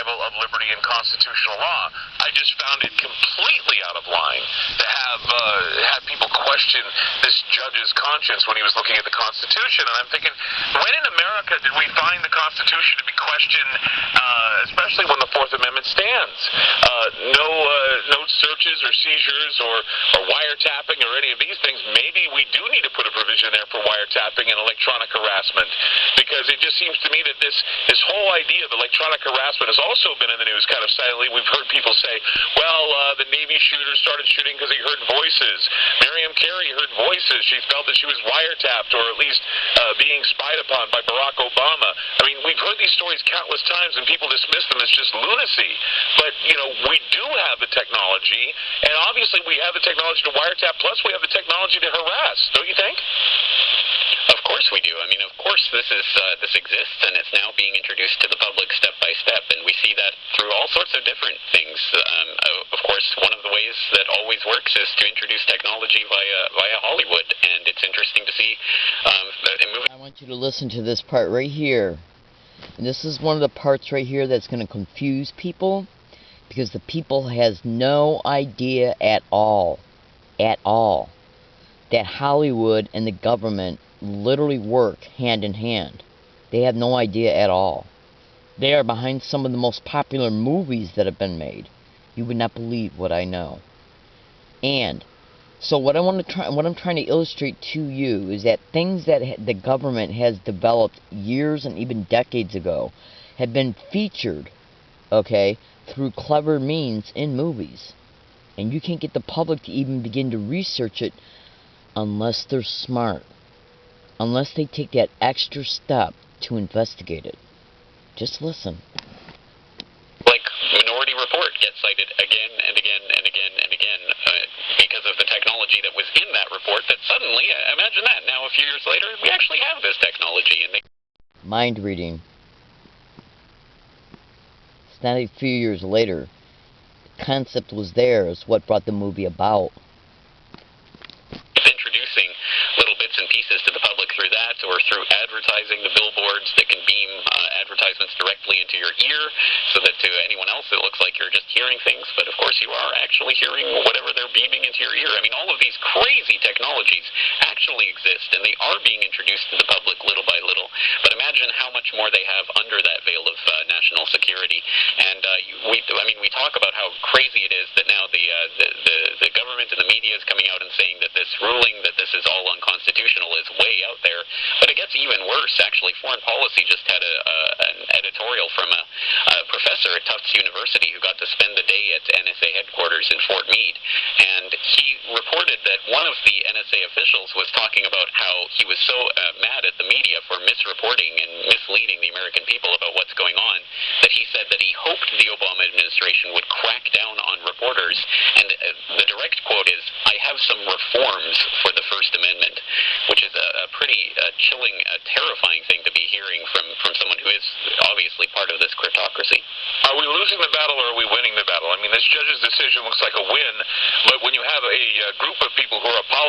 survival of liberty and constitutional law. I just found it completely out of line to have people question this judge's conscience when he was looking at the Constitution. And I'm thinking, when in America did we find the Constitution to be questioned, especially when the Fourth Amendment stands? No searches or seizures or wiretapping or any of these things. Maybe we do need to put a provision there for wiretapping and electronic harassment, because it just seems to me that this whole idea of electronic harassment has also been in the news kind of silently. We've heard people say, well, the Navy shooter started shooting because he heard voices. Miriam Carey heard voices. She felt that she was wiretapped or at least being spied upon by Barack Obama. I mean, we've heard these stories countless times and people dismiss them as just lunacy. But, we do have the technology, and obviously we have the technology to wiretap, plus we have the technology to harass, don't you think? Of course we do. I mean, of course this exists, and it's now being introduced to the public step by step, and we see that through all sorts of different things. Of course, one of the ways that always works is to introduce technology via Hollywood, and it's interesting to see I want you to listen to this part right here. And this is one of the parts right here that's going to confuse people, because the people has no idea at all, that Hollywood and the government literally work hand in hand. They have no idea at all. They are behind some of the most popular movies that have been made. You would not believe what I know. And so what I'm trying to illustrate to you is that things that the government has developed years and even decades ago have been featured, okay, through clever means in movies. And you can't get the public to even begin to research it unless they're smart. Unless they take that extra step to investigate it. Just listen. Like Minority Report gets cited again and again and again and again because of the technology that was in that report that suddenly, imagine that, now a few years later, we actually have this technology. And mind reading. It's not a few years later. The concept was there. It's what brought the movie about. Introducing little bits and pieces to the public through that, or through advertising, the billboards that can beam advertisements directly into your ear, so that to anyone else it looks like you're just hearing things, but of course you are actually hearing whatever they're beaming into your ear. I mean, all of these crazy technologies actually exist, and they are being introduced to the public little by little, but imagine how much more they have under that veil of national security. And we talk about how crazy it is that now the government and the media is coming out and saying that this ruling, that this is all unconstitutional, is way out there. But it gets even worse, actually. Foreign Policy just had an editorial from a professor at Tufts University who got to spend the day at NSA headquarters in Fort Meade, and he reported that one of the NSA officials was talking about how he was so mad at the media for misreporting and misleading the American people about what's going on, that he said that he hoped the Obama administration would crack down on reporters, and the direct quote is, "I have some reforms for the First Amendment," which is a pretty chilling, terrifying thing to be hearing from someone who is obviously part of this cryptocracy. Are we losing the battle or are we winning the battle? I mean, this judge's decision looks like a win, but when you have a group of people who are apologizing